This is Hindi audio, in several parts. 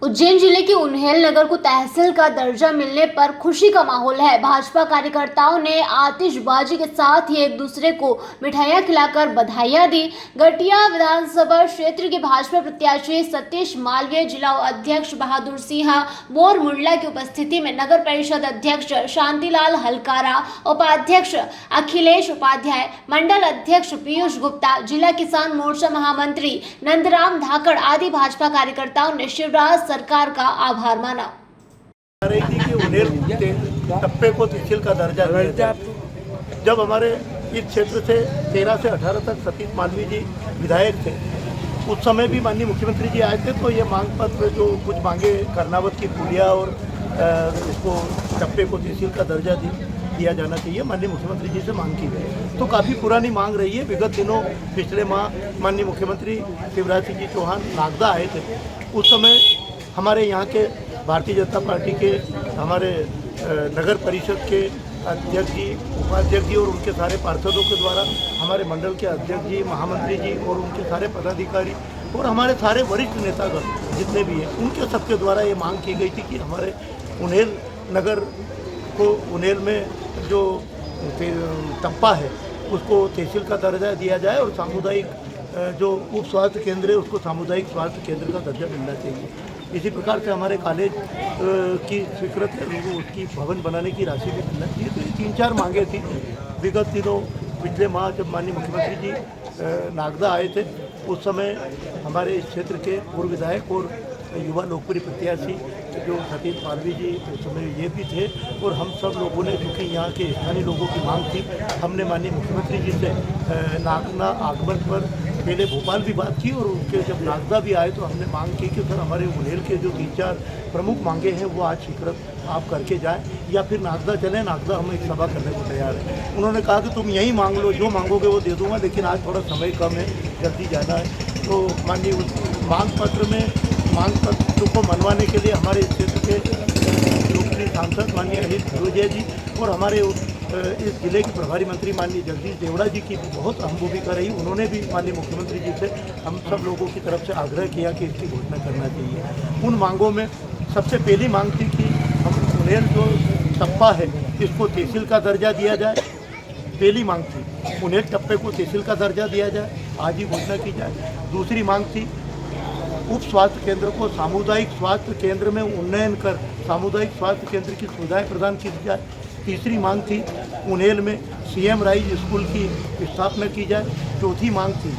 उज्जैन जिले के उन्हेल नगर को तहसील का दर्जा मिलने पर खुशी का माहौल है। भाजपा कार्यकर्ताओं ने आतिशबाजी के साथ ही एक दूसरे को मिठाइयां खिलाकर बधाइयां दी। गटिया विधानसभा क्षेत्र के भाजपा प्रत्याशी सतीश मालवीय, जिला अध्यक्ष बहादुर सिंह बोर मुंडला की उपस्थिति में नगर परिषद अध्यक्ष शांतिलाल हलकारा, उपाध्यक्ष अखिलेश उपाध्याय, मंडल अध्यक्ष पीयूष गुप्ता, जिला किसान मोर्चा महामंत्री नंदराम धाकड़ आदि भाजपा कार्यकर्ताओं ने शिवराज सरकार का आभार माना। रही थी कि उन्हेल टप्पे को तहसील का दर्जा दिया जाए। जब हमारे इस क्षेत्र से 13 से 18 तक सतीश मालवीय जी विधायक थे, उस समय भी माननीय मुख्यमंत्री जी आए थे, तो ये मांग पत्र जो कुछ मांगे कर्नावत की पुलिया और इसको टप्पे को तहसील का दर्जा दिया जाना चाहिए, माननीय मुख्यमंत्री जी से मांग की गई। तो काफ़ी पुरानी मांग रही है। विगत दिनों पिछले माह माननीय मुख्यमंत्री शिवराज सिंह जी चौहान नागदा आए थे। उस समय हमारे यहाँ के भारतीय जनता पार्टी के हमारे नगर परिषद के अध्यक्ष जी, उपाध्यक्ष जी और उनके सारे पार्षदों के द्वारा हमारे मंडल के अध्यक्ष जी, महामंत्री जी और उनके सारे पदाधिकारी और हमारे सारे वरिष्ठ नेतागण जितने भी हैं, उनके सबके द्वारा ये मांग की गई थी कि हमारे उन्हेल नगर को, उन्हेल में जो टप्पा है उसको तहसील का दर्जा दिया जाए और सामुदायिक जो उप स्वास्थ्य केंद्र है उसको सामुदायिक स्वास्थ्य केंद्र का दर्जा मिलना चाहिए। इसी प्रकार से हमारे कॉलेज की स्वीकृत है, उसकी भवन बनाने की राशि भी मिलना चाहिए। तो ये 3-4 मांगे थी। विगत दिनों पिछले माह जब माननीय मुख्यमंत्री जी नागदा आए थे, उस समय हमारे इस क्षेत्र के पूर्व विधायक और युवा लोकप्रिय प्रत्याशी जो सतीश मालवीय जी उस समय ये भी थे और हम सब लोगों ने, चूँकि यहाँ के स्थानीय लोगों की मांग थी, हमने माननीय मुख्यमंत्री जी से नागदा आगमन पर पहले भोपाल भी बात की और उनके जब नागदा भी आए तो हमने मांग की कि सर हमारे उन्हेल के जो 3-4 प्रमुख मांगे हैं वो आज स्वीकृत आप करके जाएं या फिर नागदा चलें। नागदा हम एक सभा करने को तैयार है। उन्होंने कहा कि तुम यहीं मांग लो, जो मांगोगे वो दे दूंगा, लेकिन आज थोड़ा समय कम है, जल्दी जाना है। तो माननीय मांग पत्र को मनवाने के लिए हमारे क्षेत्र के लोकप्रिय सांसद माननीय अनिल फिरोजिया जी और हमारे इस जिले के प्रभारी मंत्री माननीय जगदीश देवड़ा जी की बहुत अहम भूमिका रही। उन्होंने भी माननीय मुख्यमंत्री जी से हम सब लोगों की तरफ से आग्रह किया कि इसकी घोषणा करना चाहिए। उन मांगों में सबसे पहली मांग थी कि हम उन्हेल जो टप्पा है इसको तहसील का दर्जा दिया जाए। पहली मांग थी उन्हेल टप्पे को तहसील का दर्जा दिया जाए, आज ही घोषणा की जाए। दूसरी मांग थी उप स्वास्थ्य केंद्र को सामुदायिक स्वास्थ्य केंद्र में उन्नयन कर सामुदायिक स्वास्थ्य केंद्र की सुविधाएं प्रदान की जाए। तीसरी मांग थी उन्हेल में सीएम राइज स्कूल की स्थापना की जाए। चौथी मांग थी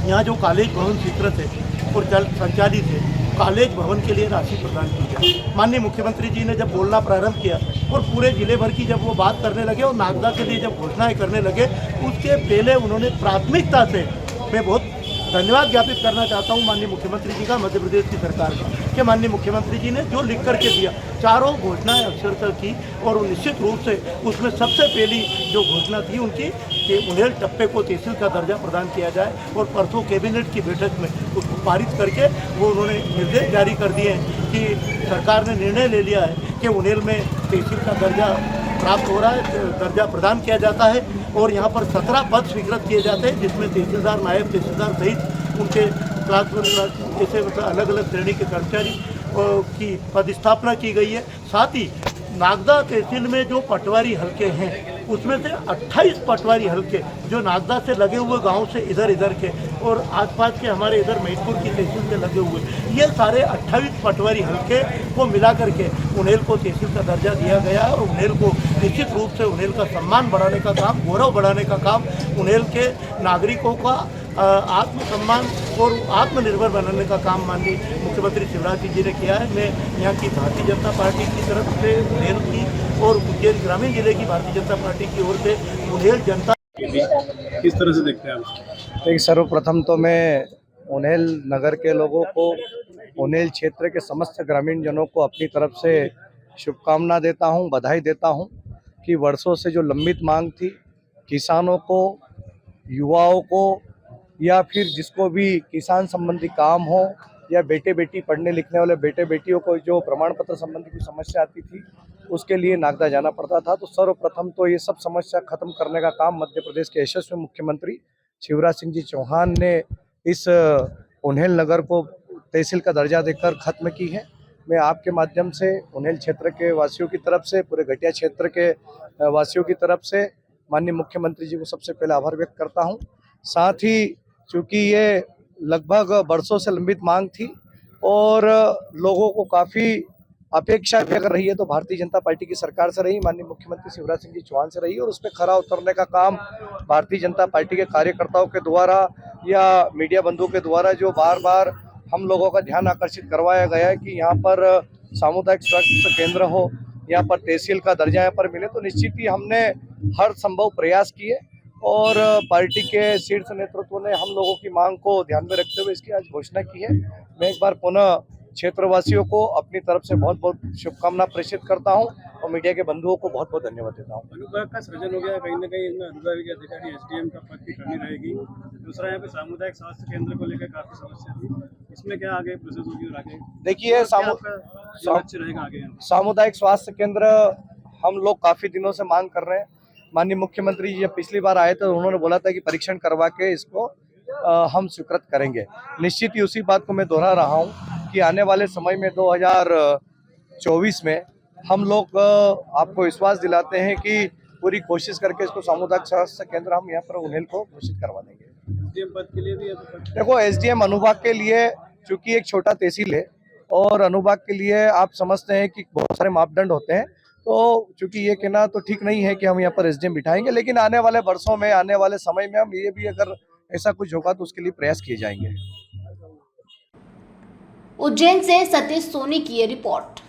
यहाँ जो कॉलेज भवन स्वीकृत है और संचालित है, कॉलेज भवन के लिए राशि प्रदान की जाए। माननीय मुख्यमंत्री जी ने जब बोलना प्रारंभ किया और पूरे जिले भर की जब वो बात करने लगे और नागदा के लिए जब घोषणाएं करने लगे, उसके पहले उन्होंने प्राथमिकता से, मैं बहुत धन्यवाद ज्ञापित करना चाहता हूं माननीय मुख्यमंत्री जी का, मध्य प्रदेश की सरकार का, कि माननीय मुख्यमंत्री जी ने जो लिख करके दिया, चारों घोषणाएं अक्षरशः की और निश्चित रूप से उसमें सबसे पहली जो घोषणा थी उनकी कि उन्हेल टप्पे को तहसील का दर्जा प्रदान किया जाए और परसों कैबिनेट की बैठक में उसको पारित करके वो उन्होंने निर्देश जारी कर दिए हैं कि सरकार ने निर्णय ले लिया है कि उन्हेल में तहसील का दर्जा प्राप्त हो रहा है, दर्जा प्रदान किया जाता है और यहाँ पर 17 पद स्वीकृत किए जाते हैं, जिसमें तहसीलदार, नायब तहसीलदार सहित उनके क्लास जैसे मतलब अलग अलग श्रेणी के कर्मचारी की पदस्थापना की गई है। साथ ही नागदा तहसील में जो पटवारी हलके हैं उसमें से 28 पटवारी हलके जो नागदा से लगे हुए गांव से इधर के और आसपास के हमारे इधर महिदपुर की तहसील से लगे हुए, ये सारे 28 पटवारी हलके को मिला करके उन्हेल को तहसील का दर्जा दिया गया है और उन्हेल को निश्चित रूप से उन्हेल का सम्मान बढ़ाने का काम, गौरव बढ़ाने का काम, उन्हेल के नागरिकों का आत्मसम्मान और आत्मनिर्भर बनाने का काम माननीय मुख्यमंत्री शिवराज सिंह जी ने किया है। मैं यहाँ की भारतीय जनता पार्टी की तरफ से उन्हेल की और उज्जैन ग्रामीण जिले की भारतीय जनता पार्टी की ओर से उन्हेल जनता किस तरह से देखते हैं आप? देखिए, सर्वप्रथम तो मैं उन्हेल नगर के लोगों को, उन्हेल क्षेत्र के समस्त ग्रामीण जनों को अपनी तरफ से शुभकामना देता हूं, बधाई देता हूं कि वर्षों से जो लंबित मांग थी, किसानों को, युवाओं को या फिर जिसको भी किसान संबंधी काम हो या बेटे बेटी पढ़ने लिखने वाले बेटे बेटियों को जो प्रमाण पत्र संबंधी कोई समस्या आती थी उसके लिए नागदा जाना पड़ता था, तो सर्वप्रथम तो ये सब समस्या खत्म करने का काम मध्य प्रदेश के यशस्वी मुख्यमंत्री शिवराज सिंह जी चौहान ने इस उन्हेल नगर को तहसील का दर्जा देकर ख़त्म की है। मैं आपके माध्यम से उन्हेल क्षेत्र के वासियों की तरफ से, पूरे घटिया क्षेत्र के वासियों की तरफ से माननीय मुख्यमंत्री जी को सबसे पहले आभार व्यक्त करता हूं। साथ ही चूँकि ये लगभग बरसों से लंबित मांग थी और लोगों को काफ़ी अपेक्षा अगर रही है तो भारतीय जनता पार्टी की सरकार से रही, माननीय मुख्यमंत्री शिवराज सिंह जी चौहान से रही, और उस पर खरा उतरने का काम भारतीय जनता पार्टी के कार्यकर्ताओं के द्वारा या मीडिया बंधुओं के द्वारा जो बार बार हम लोगों का ध्यान आकर्षित करवाया गया है कि यहाँ पर सामुदायिक स्वास्थ्य केंद्र हो, यहाँ पर तहसील का दर्जा यहाँ पर मिले, तो निश्चित ही हमने हर संभव प्रयास किए और पार्टी के शीर्ष नेतृत्व ने हम लोगों की मांग को ध्यान में रखते हुए इसकी आज घोषणा की है। मैं एक बार पुनः क्षेत्रवासियों को अपनी तरफ से बहुत बहुत शुभकामना प्रेषित करता हूं और मीडिया के बंधुओं को बहुत बहुत धन्यवाद देता हूं। अनुभाग का सृजन हो गया, कहीं ना कहीं इसमें अनुभागीय अधिकारी एसडीएम का पद की कमी रहेगी। दूसरा यहाँ पे सामुदायिक स्वास्थ्य केंद्र को लेकर काफी समस्या थी, इसमें क्या आगे प्रोसेस होगी और आगे देखिए रहेगा आगे? सामुदायिक स्वास्थ्य केंद्र हम लोग काफी दिनों से मांग कर रहे हैं। माननीय मुख्यमंत्री जी जब पिछली बार आए थे उन्होंने बोला था कि परीक्षण करवा के इसको हम स्वीकृत करेंगे। निश्चित ही उसी बात को मैं दोहरा रहा हूं कि आने वाले समय में 2024 में हम लोग आपको विश्वास दिलाते हैं कि पूरी कोशिश करके इसको सामुदायिक स्वास्थ्य केंद्र हम यहाँ पर उन्हेल को घोषित करवा देंगे। एसडीएम पद के लिए भी देखो, एसडीएम अनुभाग के लिए चूंकि एक छोटा तहसील है और अनुभाग के लिए आप समझते हैं कि बहुत सारे मापदंड होते हैं, तो चूंकि ये कहना तो ठीक नहीं है कि हम यहाँ पर एसडीएम बिठाएंगे, लेकिन आने वाले वर्षों में, आने वाले समय में हम ये भी अगर ऐसा कुछ होगा तो उसके लिए प्रयास किए जाएंगे। उज्जैन से सतीश सोनी की ये रिपोर्ट।